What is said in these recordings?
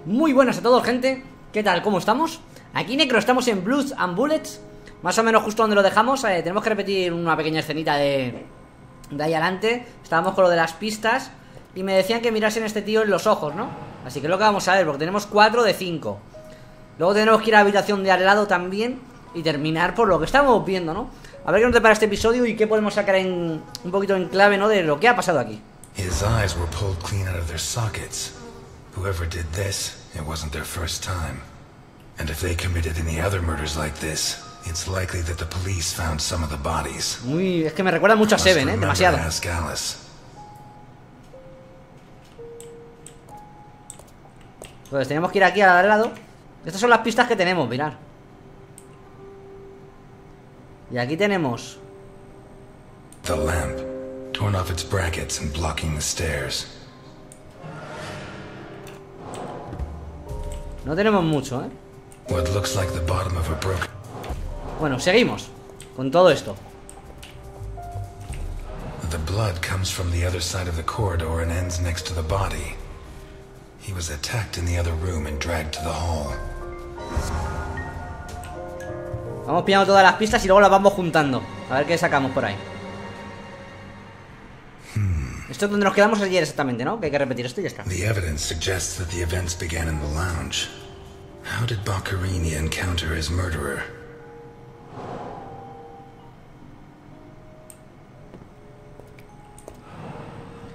Muy buenas a todos, gente. ¿Qué tal? ¿Cómo estamos? Aquí Necro, estamos en Blues and Bullets. Más o menos justo donde lo dejamos. Tenemos que repetir una pequeña escenita de ahí adelante. Estábamos con lo de las pistas y me decían que mirasen a este tío en los ojos, ¿no? Así que es lo que vamos a ver, porque tenemos 4 de 5. Luego tenemos que ir a la habitación de al lado también y terminar por lo que estamos viendo, ¿no? A ver qué nos depara este episodio y qué podemos sacar en un poquito en clave, ¿no? De lo que ha pasado aquí. His eyes were pulled clean out of their sockets. Whoever did this, it wasn't their first time. And if they committed any other murders like this, it's likely that the police found some of the bodies. Muy, es que me recuerda mucho a Seven, demasiado. Pues tenemos que ir aquí al lado. Estas son las pistas que tenemos, mirad. Y aquí tenemos The lamp, torn off its brackets and blocking the stairs. No tenemos mucho, ¿eh? What looks like the bottom of a broken... Bueno, seguimos con todo esto. The blood comes from the other side of the corridor and ends next to the body. He was attacked in the other room and dragged to the hall. Vamos pillando todas las pistas y luego las vamos juntando. A ver qué sacamos por ahí. Esto es donde nos quedamos ayer exactamente, ¿no? Que hay que repetir esto y ya está. The evidence suggests that the events began in the lounge. How did Boccherini encounter his murderer?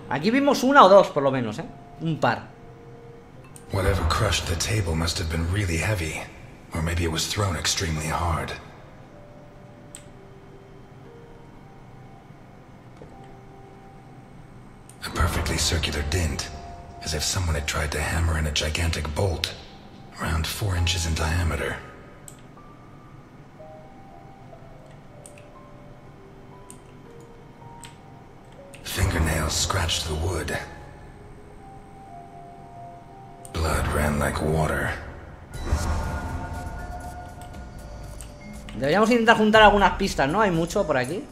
Aquí vimos una o dos, por lo menos, ¿eh? Un par. Whatever crushed the table must have been really heavy. Or maybe it was thrown extremely hard. A perfectly circular dint, as if someone had tried to hammer in a gigantic bolt, around 4 inches in diameter. Fingernails scratched the wood. Blood ran like water. Deberíamos intentar juntar algunas pistas, ¿no? Hay mucho por aquí.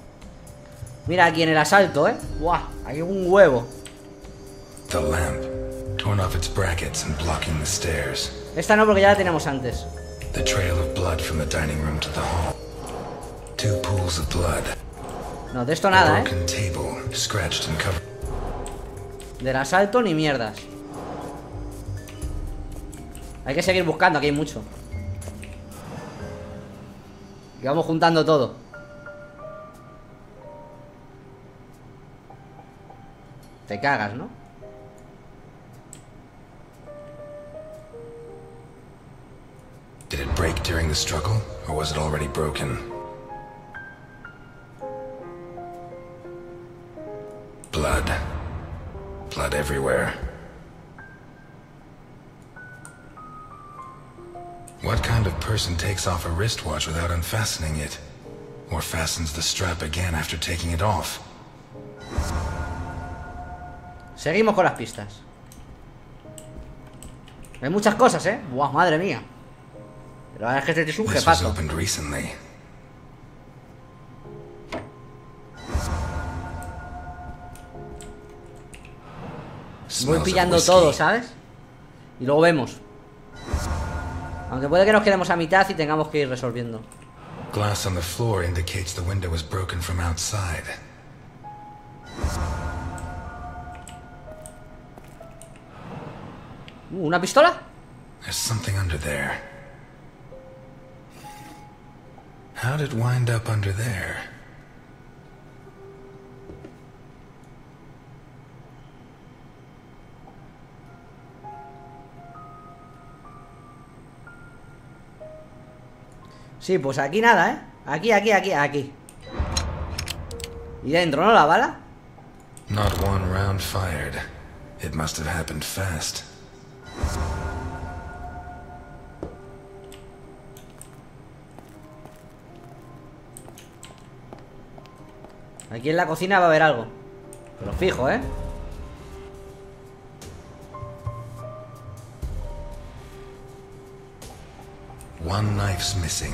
Mira, aquí en el asalto, ¿eh? ¡Buah! Hay un huevo. The lamp, torn off its brackets and blocking the stairs. Esta no, porque ya la tenemos antes. The trail of blood from the dining room to the hall. 2 pools of blood. No, de esto nada, A broken table, scratched and covered. Del asalto ni mierdas. Hay que seguir buscando, aquí hay mucho. Y vamos juntando todo. Te cagas, ¿no? Did it break during the struggle, or was it already broken? Blood. Blood everywhere. What kind of person takes off a wristwatch without unfastening it? Or fastens the strap again after taking it off? Seguimos con las pistas. Hay muchas cosas, ¿eh? Buah, madre mía. Pero ahora es que este es un This was jefazo. opened recently. Voy Smells of pillando whiskey. todo, ¿sabes? Y luego vemos. Aunque puede que nos quedemos a mitad y tengamos que ir resolviendo. Glass on the floor indicates the window was broken from outside. ¿Una pistola? There's something under there. How did it wind up under there? Sí, pues aquí nada, ¿eh? Aquí. Y dentro, ¿no? La bala. Not one round fired. It must have happened fast. Aquí en la cocina va a haber algo. Pero fijo, ¿eh? One knife's missing.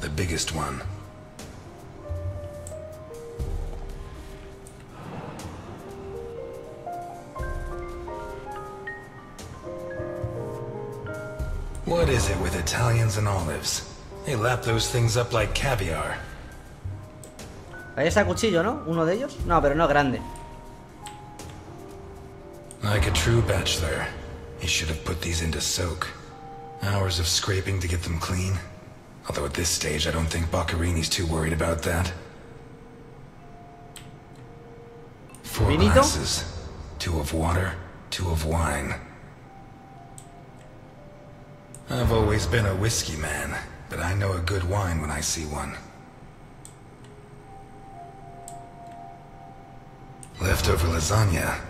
The biggest one. What is it with Italians and olives? They lap those things up like caviar. Ahí está el cuchillo, ¿no? ¿Uno de ellos? No, pero no es grande. Like a true bachelor, he should have put these into soak. Hours of scraping to get them clean. Although at this stage, I don't think Boccarini's too worried about that. 4 Vinito? glasses. 2 of water, 2 of wine. I've always been a whiskey man, but I know a good wine when I see one. Leftover lasagna,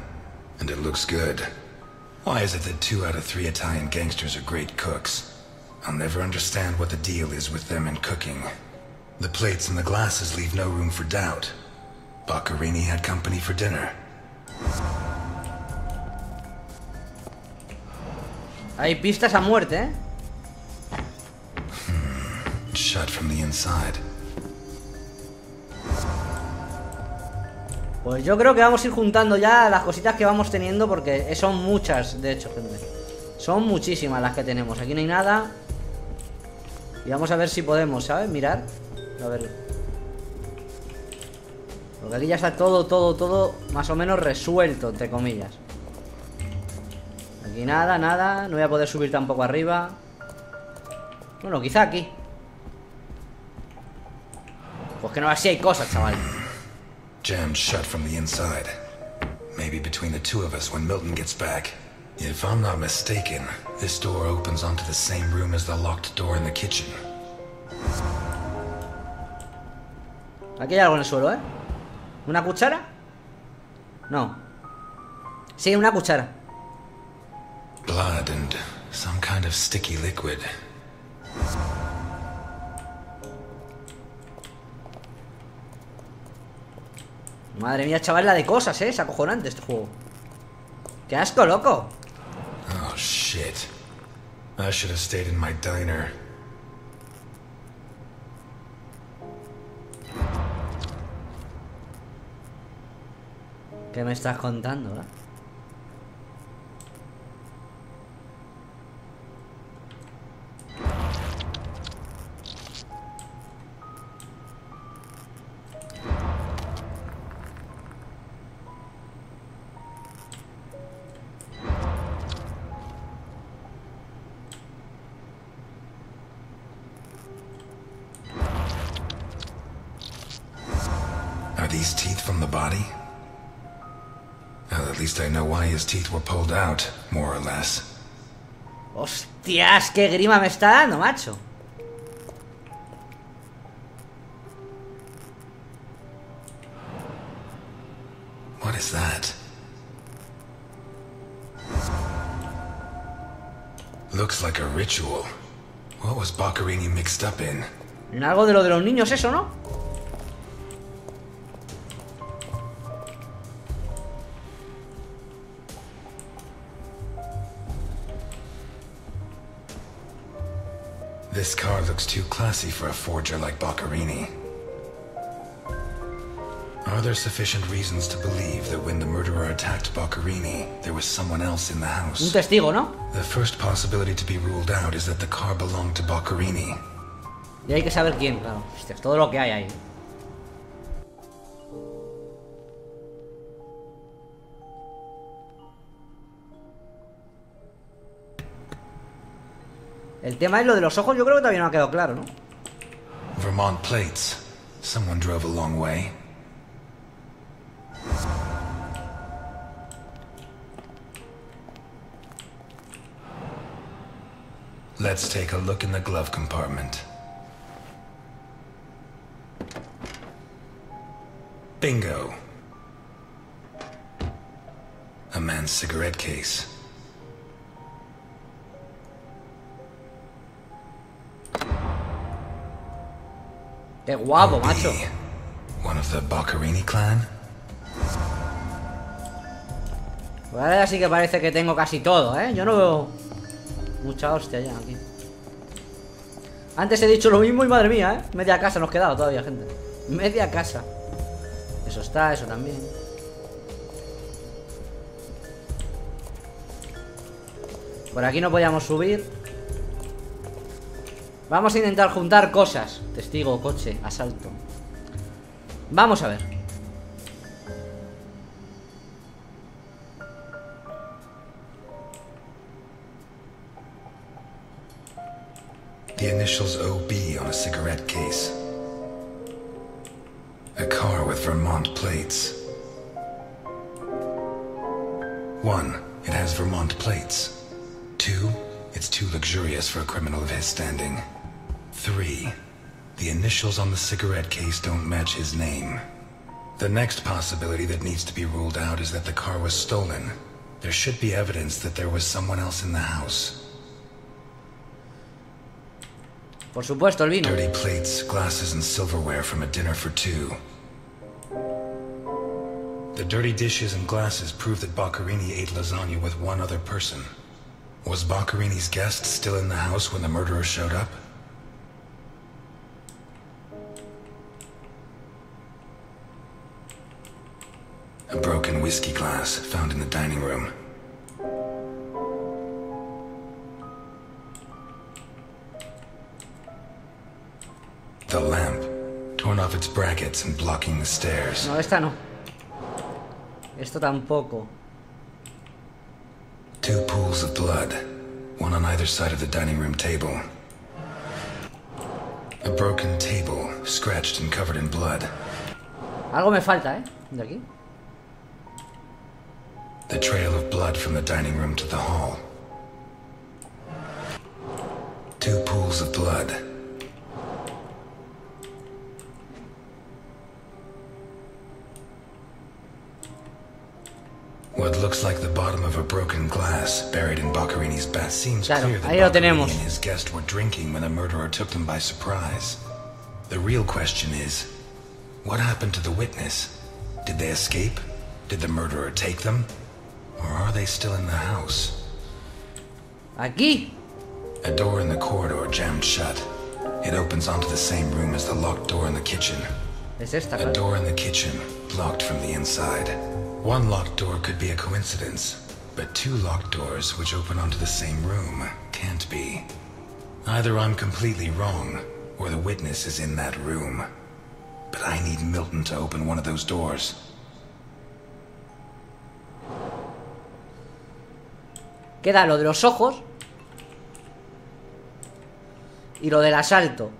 and it looks good. Why is it that 2 out of 3 Italian gangsters are great cooks? I'll never understand what the deal is with them and cooking. The plates and the glasses leave no room for doubt. Boccarini had company for dinner. Hay pistas a muerte, ¿eh? Shut from the inside. Pues yo creo que vamos a ir juntando ya las cositas que vamos teniendo, porque son muchas, de hecho, gente. Son muchísimas las que tenemos. Aquí no hay nada. Y vamos a ver si podemos, ¿sabes? Mirar. A ver. Porque aquí ya está todo más o menos resuelto, entre comillas. Aquí nada, nada. No voy a poder subir tampoco arriba. Bueno, quizá aquí. Pues que no, así hay cosas, chaval. Jammed shut from the inside. Maybe between the 2 of us when Milton gets back. If I'm not mistaken, this door opens onto the same room as the locked door in the kitchen. Aquí hay algo en el suelo, ¿eh? ¿Una cuchara? No. Sí, una cuchara. Blood and some kind of sticky liquid. Madre mía, chaval, la de cosas, ¿eh? Es acojonante este juego. ¡Qué asco, loco! Oh, shit. I should have stayed in my diner. ¿Qué me estás contando, eh? Are these teeth from the body? Well, at least I know why his teeth were pulled out, more or less. ¡Hostias! ¡Qué grima me está dando, macho! What is that? Looks like a ritual. What was Boccarini mixed up in? En algo de lo de los niños eso, ¿no? This car looks too classy for a forger like Boccarini. Are there sufficient reasons to believe that when the murderer attacked Boccarini, there was someone else in the Un house? testigo, ¿no? The first possibility to be ruled out is that the car belonged to Boccarini. Y hay que saber quién, claro. Hostias, todo lo que hay ahí. El tema es lo de los ojos, yo creo que todavía no ha quedado claro, ¿no? Vermont plates. Someone drove a long way. Let's take a look in the glove compartment. Bingo. A man's cigarette case. Qué guapo, OB. macho. One of the Boccarini clan? Pues ahora ya sí que parece que tengo casi todo, ¿eh? Yo no veo mucha hostia ya aquí. Antes he dicho lo mismo y madre mía, ¿eh? Media casa nos ha quedado todavía, gente. Media casa. Eso está, eso también. Por aquí no podíamos subir. Vamos a intentar juntar cosas. Testigo, coche, asalto. Vamos a ver. The initials OB on a cigarette case. A car with Vermont plates. 1. It has Vermont plates. 2. It's too luxurious for a criminal of his standing. 3. The initials on the cigarette case don't match his name. The next possibility that needs to be ruled out is that the car was stolen. There should be evidence that there was someone else in the house. Por supuesto, el vino. Dirty plates, glasses, and silverware from a dinner for 2. The dirty dishes and glasses prove that Boccherini ate lasagna with one other person. Was Boccherini's guest still in the house when the murderer showed up? A broken whiskey glass found in the dining room. The lamp, torn off its brackets and blocking the stairs. No, esta no. Esto tampoco. 2 pools of blood, one on either side of the dining room table. A broken table, scratched and covered in blood. Algo me falta, de aquí. The trail of blood from the dining room to the hall. 2 pools of blood. What looks like the bottom of a broken glass buried in Boccherini's bath. Seems clear that Boccherini and his guest were drinking when the murderer took them by surprise. The real question is, what happened to the witness? Did they escape? Did the murderer take them? Or are they still in the house? Aquí. A door in the corridor jammed shut. It opens onto the same room as the locked door in the kitchen. Es esta, A door in the kitchen, locked from the inside. One locked door could be a coincidence, but 2 locked doors which open onto the same room can't be. Either I'm completely wrong, or the witness is in that room. But I need Milton to open one of those doors. Queda lo de los ojos y lo del asalto.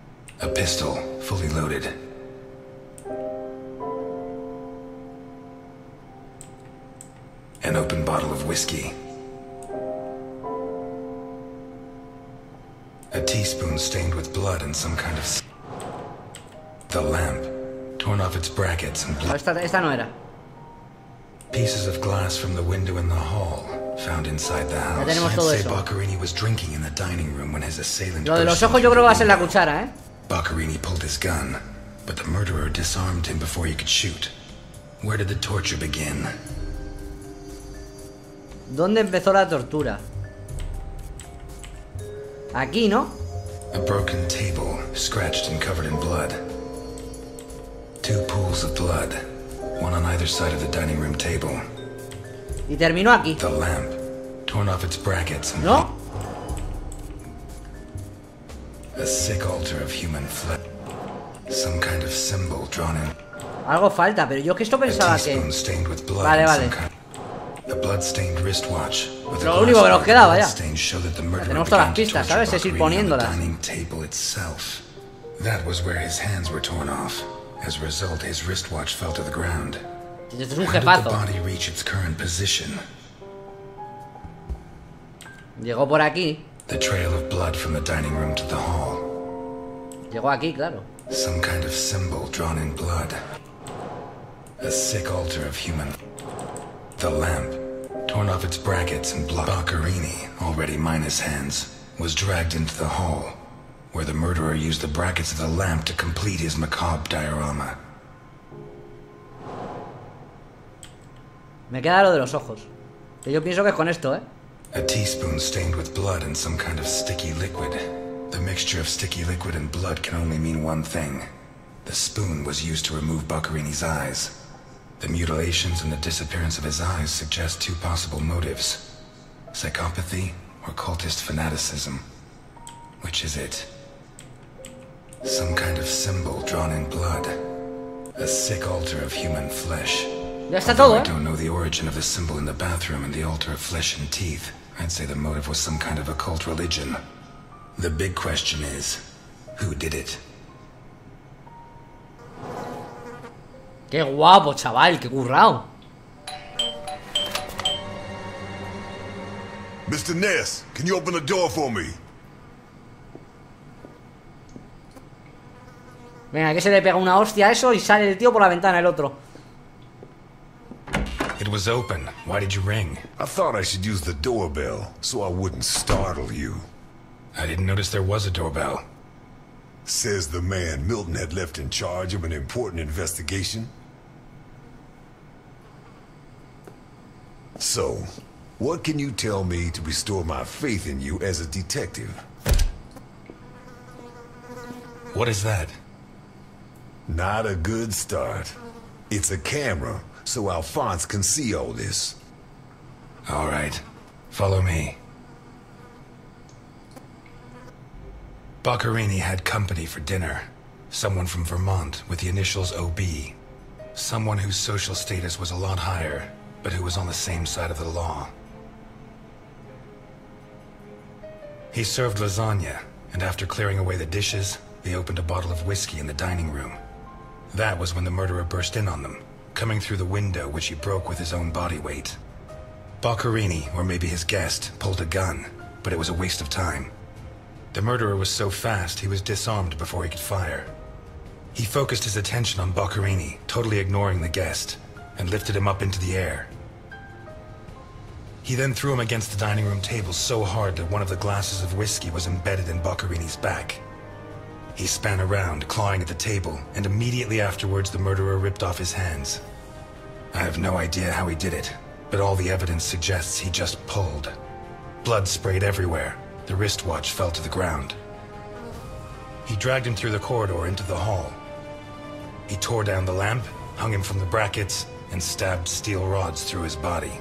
A pistol, fully loaded. An open bottle of whiskey. A teaspoon stained with blood and some kind of... The lamp, torn off its brackets and blood. Esta no era. Pieces of glass from the window in the hall, found inside the house. Ya tenemos todo I'd say eso. Boccherini was drinking in the dining room when his assailant... Lo de los ojos yo creo que va a ser la cuchara, Boccherini pulled his gun, but the murderer disarmed him before he could shoot. Where did the torture begin? ¿Dónde empezó la tortura? Aquí, ¿no? A broken table, scratched and covered in blood. 2 pools of blood, one on either side of the dining room table. Y terminó aquí. The lamp, torn off its brackets and... ¿No? A sick altar of human flesh. Some kind of symbol drawn in... Algo falta, pero yo que esto pensaba A que... teaspoon stained with blood. Vale, and vale. some kind... A blood-stained wristwatch. With Lo único que nos quedaba ya. Tenemos todas las pistas, ¿sabes? Es ir poniéndolas. That was where his hands were torn off. As a result, his wristwatch fell to the ground. Este es un How did the jefazo. body reach its current position? Llegó por aquí. The trail of blood from the dining room to the hall. Llegó aquí, claro. Some kind of symbol drawn in blood. A sick altar of human... The lamp, torn off its brackets and blocked. Boccherini, already minus hands, was dragged into the hall, where the murderer used the brackets of the lamp to complete his macabre diorama. Me queda lo de los ojos. Que yo pienso que es con esto, A teaspoon stained with blood and some kind of sticky liquid. The mixture of sticky liquid and blood can only mean one thing. The spoon was used to remove Boccherini's eyes. The mutilations and the disappearance of his eyes suggest 2 possible motives. Psychopathy or cultist fanaticism. Which is it? Some kind of symbol drawn in blood. A sick altar of human flesh. Ya está todo, I don't know the origin of the symbol in the bathroom and the altar of flesh and teeth. I'd say the motive was some kind of occult religion. The big question is, who did it? Qué guapo, chaval, qué currao. Mr. Ness, can you open the door for me? Venga, que se le pega una hostia a eso y sale el tío por la ventana, el otro. It was open. Why did you ring? I thought I should use the doorbell so I wouldn't startle you. I didn't notice there was a doorbell. Says the man Milton had left in charge of an important investigation. So, what can you tell me to restore my faith in you as a detective? What is that? Not a good start. It's a camera, so Alphonse can see all this. All right. Follow me. Boccherini had company for dinner. Someone from Vermont with the initials OB. Someone whose social status was a lot higher, but who was on the same side of the law. He served lasagna, and after clearing away the dishes, they opened a bottle of whiskey in the dining room. That was when the murderer burst in on them, coming through the window which he broke with his own body weight. Boccherini, or maybe his guest, pulled a gun, but it was a waste of time. The murderer was so fast he was disarmed before he could fire. He focused his attention on Boccherini, totally ignoring the guest, and lifted him up into the air. He then threw him against the dining room table so hard that one of the glasses of whiskey was embedded in Boccherini's back. He span around, clawing at the table, and immediately afterwards the murderer ripped off his hands. I have no idea how he did it, but all the evidence suggests he just pulled. Blood sprayed everywhere. The wristwatch fell to the ground. He dragged him through the corridor into the hall. He tore down the lamp, hung him from the brackets, and stabbed steel rods through his body.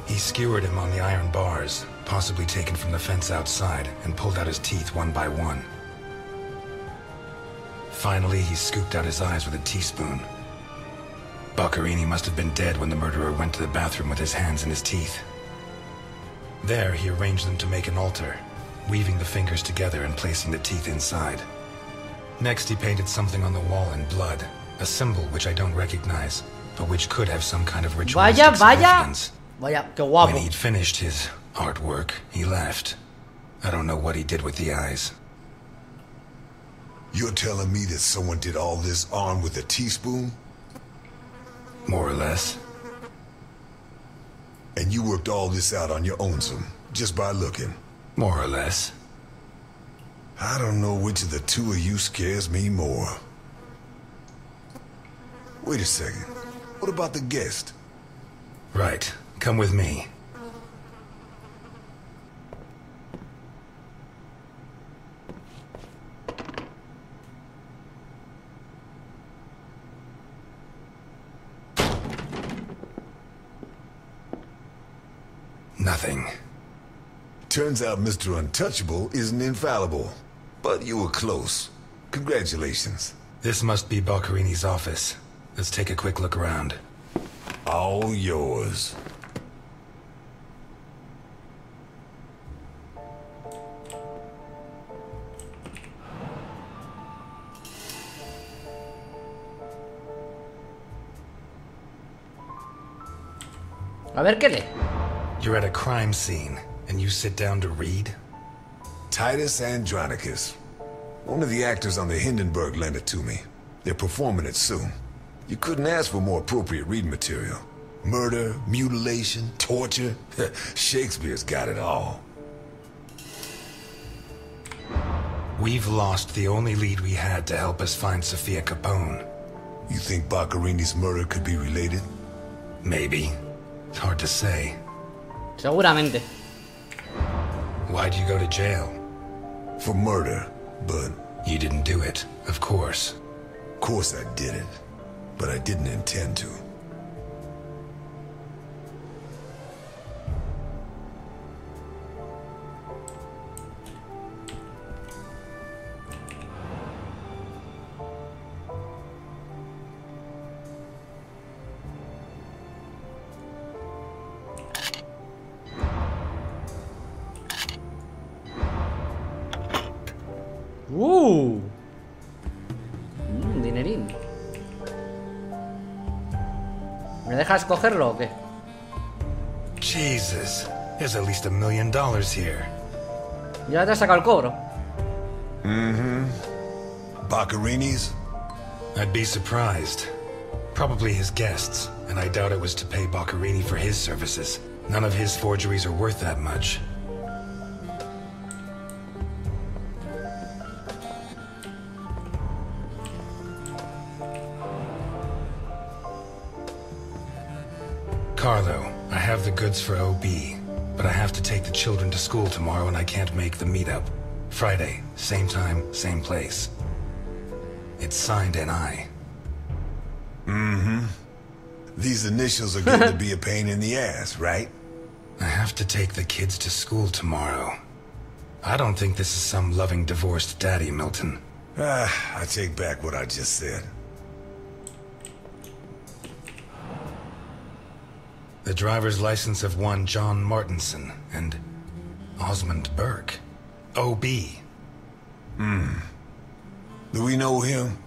He skewered him on the iron bars, possibly taken from the fence outside, and pulled out his teeth one by one. Finally, he scooped out his eyes with a teaspoon. Boccherini must have been dead when the murderer went to the bathroom with his hands in his teeth. There, he arranged them to make an altar, weaving the fingers together and placing the teeth inside. Next, he painted something on the wall in blood, a symbol which I don't recognize, but which could have some kind of ritualistic significance. Vaya, qué guapo. When he'd finished his artwork, he left. I don't know what he did with the eyes. You're telling me that someone did all this armed with a teaspoon? More or less. And you worked all this out on your own, just by looking? More or less. I don't know which of the two of you scares me more. Wait a second. What about the guest? Right. Come with me. Nothing. Turns out Mr. Untouchable isn't infallible. But you were close. Congratulations. This must be Boccherini's office. Let's take a quick look around. All yours. A ver qué lee. You're at a crime scene, and you sit down to read? Titus Andronicus. One of the actors on the Hindenburg lent it to me. They're performing it soon. You couldn't ask for more appropriate reading material. Murder, mutilation, torture. Shakespeare's got it all. We've lost the only lead we had to help us find Sophia Capone. You think Boccherini's murder could be related? Maybe. It's hard to say. Seguramente. Why'd you go to jail? For murder, but... You didn't do it, of course. Of course I didn't. But I didn't intend to. Dinerín. ¿Me dejas cogerlo o qué? Jesus, there's at least $1 million here. Ya te has sacado el cobro. Baccarini's? I'd be surprised. Probably his guests, and I doubt it was to pay Baccarini for his services. None of his forgeries are worth that much. Carlo, I have the goods for OB, but I have to take the children to school tomorrow and I can't make the meetup. Friday, same time, same place. It's signed NI. These initials are going to be a pain in the ass, right? I have to take the kids to school tomorrow. I don't think this is some loving divorced daddy, Milton. I take back what I just said. The driver's license of one John Martinson and Osmond Burke. OB. Do we know him?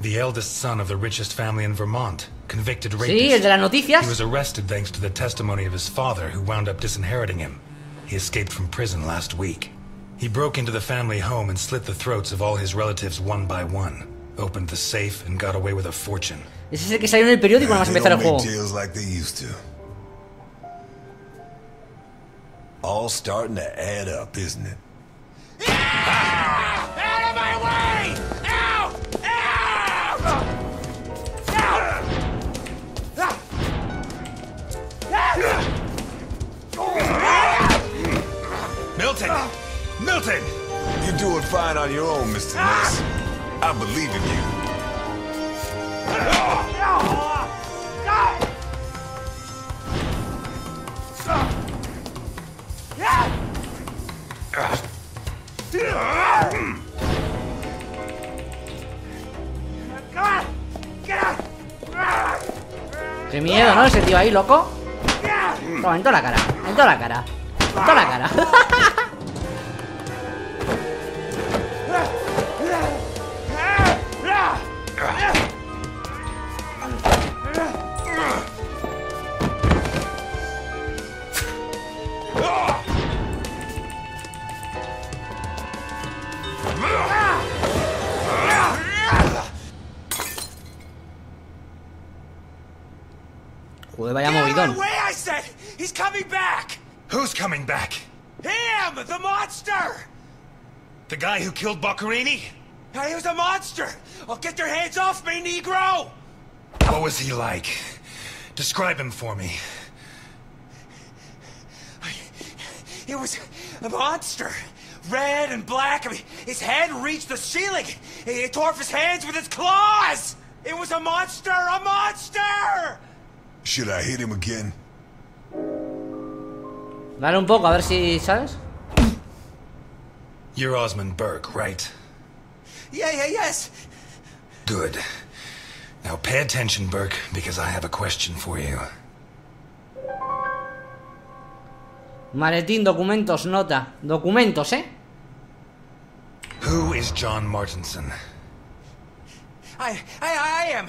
The eldest son of the richest family in Vermont. Convicted rapist. Sí, el de las noticias. He was arrested thanks to the testimony of his father, who wound up disinheriting him. He escaped from prison last week. He broke into the family home and slit the throats of all his relatives one by one. Opened the safe and got away with a fortune. Ese es el que salió en el periódico nada más empezar el They juego. don't make deals like they used to. All starting to add up, isn't it? Out of my way! Ow! Ow! Milton! Milton! You're doing fine on your own, Mr. Ness. I believe in you. Qué miedo, ¿no? Ese tío ahí, loco. Toma, en toda la cara. En toda la cara. En toda la cara. Joder, vaya movidón. Way, I said! He's coming back! Who's coming back? Him! The monster! The guy who killed Boccarini? He was a monster! Oh, get your hands off me, Negro! What was he like? Describe him for me. He was a monster. Red and black. I mean, his head reached the ceiling. He tore off his hands with his claws! It was a monster! A monster! Should I hit him again? Dale un poco, a ver si, ¿sabes? You're Osmond Burke, right? Yes. Good. Now pay attention, Burke, because I have a question for you. Maletín, documentos, nota. Documentos, ¿eh? Who is John Martinson? I am.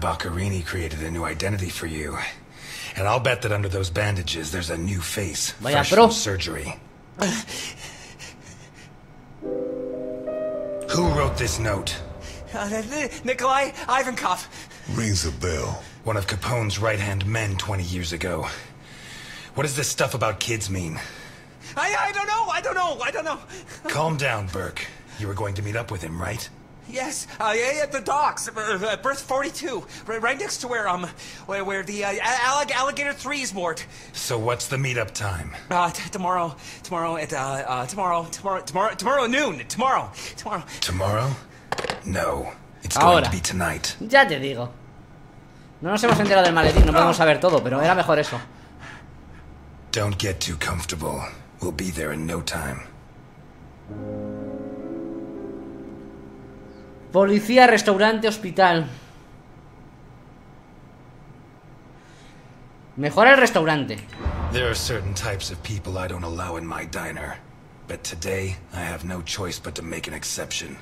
Boccarini created a new identity for you. And I'll bet that under those bandages there's a new face, Vaya fresh pro. from surgery. Who wrote this note? Nikolai Ivankov. Rings a bell. One of Capone's right-hand men 20 years ago. What does this stuff about kids mean? I don't know. Calm down, Burke. You were going to meet up with him, right? Yes, at the docks, berth 42, right next to where the alligator 3 is moored. So what's the meetup time? Tomorrow at noon. Tomorrow. Tomorrow? No. It's going Ahora. to be tonight. Ya te digo. No nos hemos enterado del maletín, no podemos saber todo, pero era mejor eso. Don't get too comfortable. We'll be there in no time. Policía, restaurante, hospital. Mejora el restaurante. There are certain types of people I don't allow in my diner. but today I have no choice but to make an exception.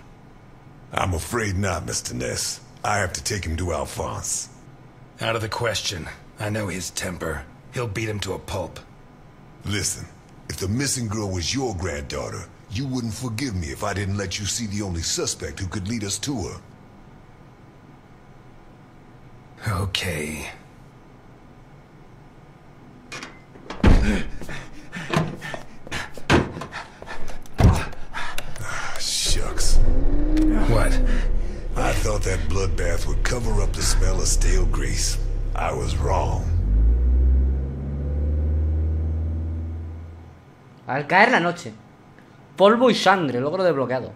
I'm afraid not, Mr. Ness. I have to take him to Alphonse. Out of the question. I know his temper. He'll beat him to a pulp. Listen, if the missing girl was your granddaughter, you wouldn't forgive me if I didn't let you see the only suspect who could lead us to her. Okay. Shucks. What? I thought that bloodbath would cover up the smell of stale grease. I was wrong. Al caer la noche. Polvo y sangre, logro desbloqueado.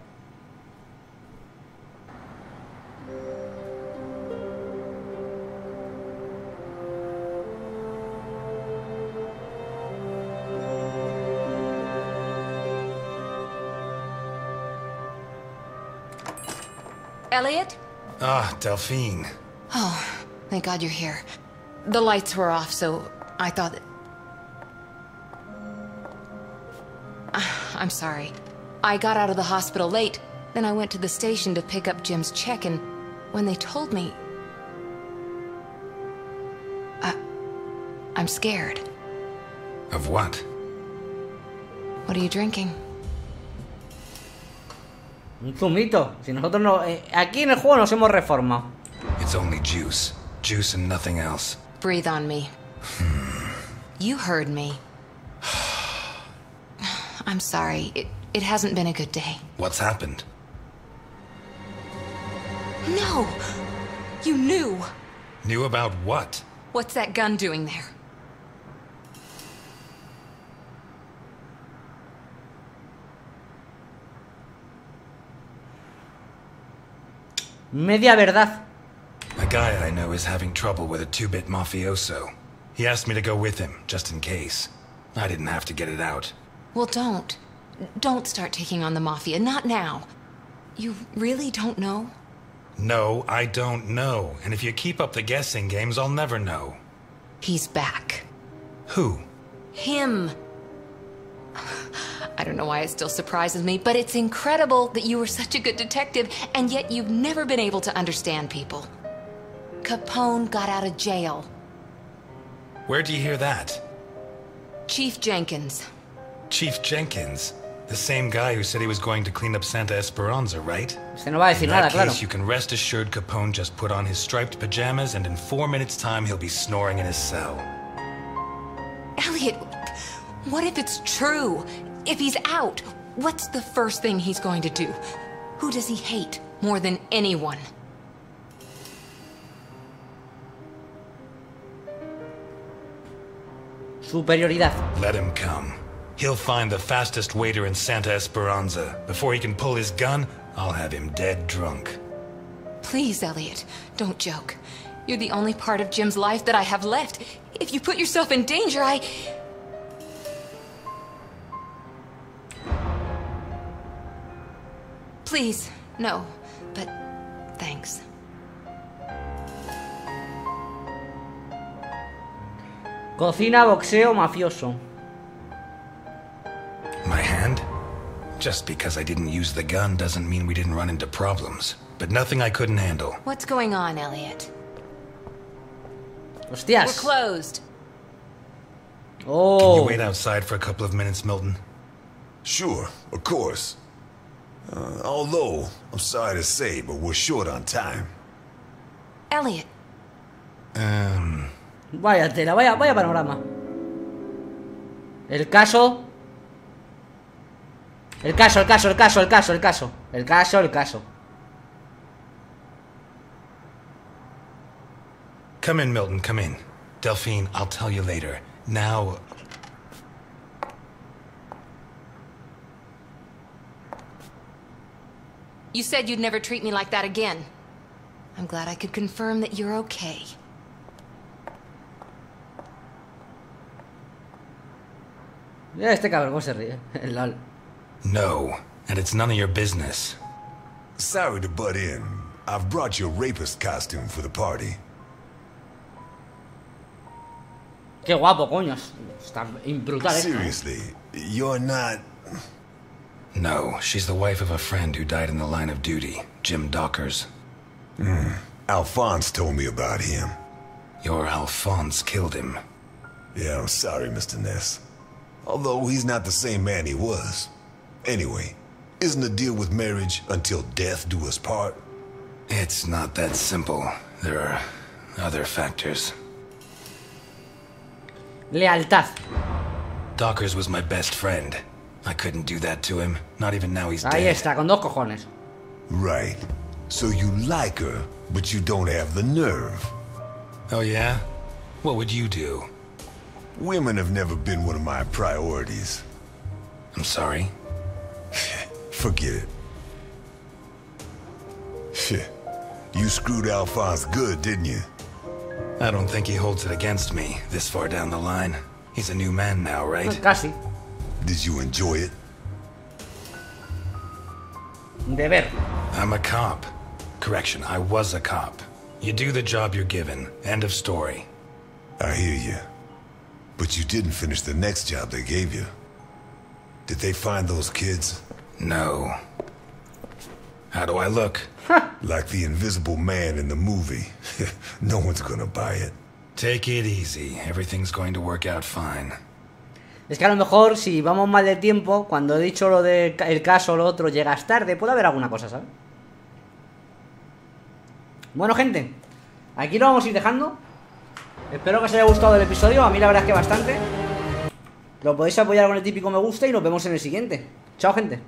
Elliot? Ah, Delphine. Oh, thank God you're here. The lights were off, so I thought that... I'm sorry. I got out of the hospital late, then I went to the station to pick up Jim's check, and when they told me... I'm scared. Of what? What are you drinking? Un zumito. Si nosotros no... aquí en el juego nos hemos reformado. It's only juice. Juice and nothing else. Breathe on me. You heard me. I'm sorry. It hasn't been a good day. What's happened? No! You knew! Knew about what? What's that gun doing there? Media verdad. A guy I know is having trouble with a 2-bit mafioso. He asked me to go with him, just in case. I didn't have to get it out. Well, don't. Don't start taking on the Mafia. Not now. You really don't know? No, I don't know. And if you keep up the guessing games, I'll never know. He's back. Who? Him. I don't know why it still surprises me, but it's incredible that you were such a good detective, and yet you've never been able to understand people. Capone got out of jail. Where'd you hear that? Chief Jenkins. Chief Jenkins? The same guy who said he was going to clean up Santa Esperanza, right? Se no va a decir In nada, that claro. case, you can rest assured Capone just put on his striped pajamas, and in 4 minutes' time, he'll be snoring in his cell. Elliot, what if it's true? If he's out, what's the first thing he's going to do? Who does he hate more than anyone? Superioridad. Let him come. He'll find the fastest waiter in Santa Esperanza. Before he can pull his gun, I'll have him dead drunk. Please, Elliot, don't joke. You're the only part of Jim's life that I have left. If you put yourself in danger, Please, no, but thanks. Cocina, boxeo, mafioso. My hand? Just because I didn't use the gun doesn't mean we didn't run into problems. But nothing I couldn't handle. What's going on, Elliot? We're Hostias. closed. Can Oh. you wait outside for a couple of minutes, Milton? Sure, of course. Although, I'm sorry to say, but we're short on time. Elliot, Vaya tela, vaya panorama. El caso. El caso. Come in, Milton, come in. Delphine, I'll tell you later. Now... you said you'd never treat me like that again. I'm glad I could confirm that you're okay. Mira este cabrón cómo se ríe. Lol. No, and it's none of your business. Sorry to butt in. I've brought your rapist costume for the party. Qué guapo, coño. Está brutal esto. Seriously, you're not... No, she's the wife of a friend who died in the line of duty, Jim Dockers. Alphonse told me about him. Your Alphonse killed him. Yeah, I'm sorry, Mr. Ness. Although he's not the same man he was. Anyway, isn't the deal with marriage until death do us part? It's not that simple. There are other factors. Lealtad. Dockers was my best friend. I couldn't do that to him, not even now he's Ahí dead. está, con dos cojones. Right. So you like her, but you don't have the nerve. Oh yeah? What would you do? Women have never been one of my priorities. I'm sorry. Forget it. Shit. You screwed Alphonse good, didn't you? I don't think he holds it against me this far down the line. He's a new man now, right? Casi. Did you enjoy it? Deber. I'm a cop. Correction, I was a cop. You do the job you're given. End of story. I hear you. But you didn't finish the next job they gave you. Did they find those kids? No. How do I look? Like the invisible man in the movie. No one's gonna buy it. Take it easy. Everything's going to work out fine. Es que a lo mejor si vamos mal de tiempo, cuando he dicho lo del caso o lo otro, llegas tarde, puede haber alguna cosa, ¿sabes? Bueno, gente, aquí lo vamos a ir dejando. Espero que os haya gustado el episodio. A mí la verdad es que bastante. Lo podéis apoyar con el típico me gusta y nos vemos en el siguiente. Chao, gente.